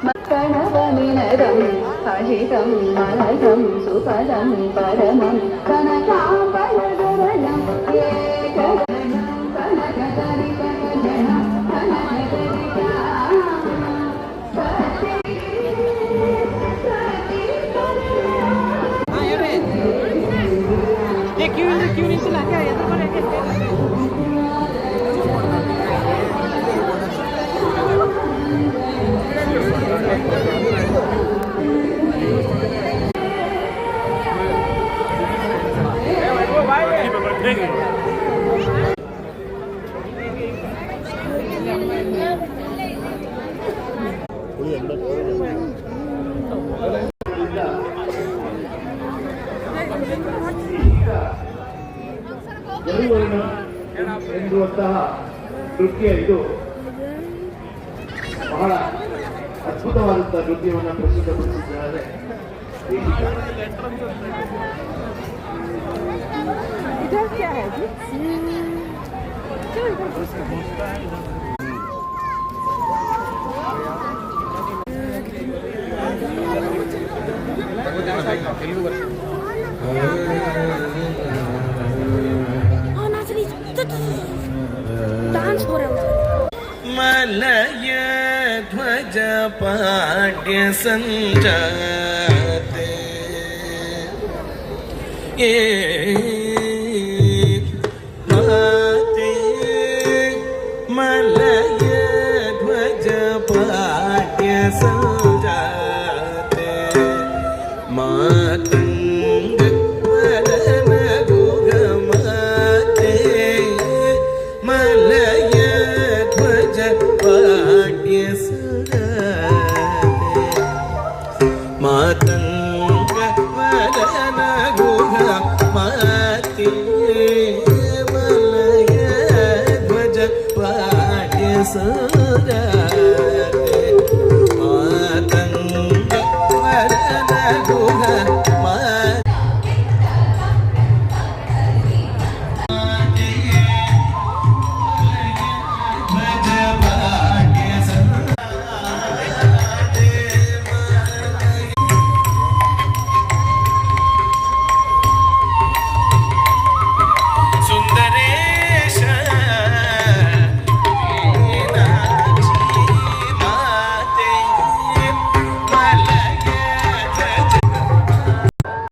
मत्कणवनिनदं हरितं मनसं सुपदं परमं कनकाम्बरगमनं एकगणं कनकतरिकगणं क्यों नहीं चला क्या ये तो ಎನ್ನುವಂತಹ ನೃತ್ಯ ಇದು ಬಹಳ ಅದ್ಭುತವಾದಂತಹ ನೃತ್ಯವನ್ನು ಪ್ರಸ್ತುತಪಡಿಸಿದ್ದಾರೆ. डांस हो रहा है मलय ध्वज पाड्य संजाते माते मलय ध्वज पाड्य संजाते मातंग वदन गुगमाते मलय ध्वज पाड्य संजाते मातंग वदन गुगमाते मलय ध्वज पाड्य संजाते मातंग वदन गुगमाते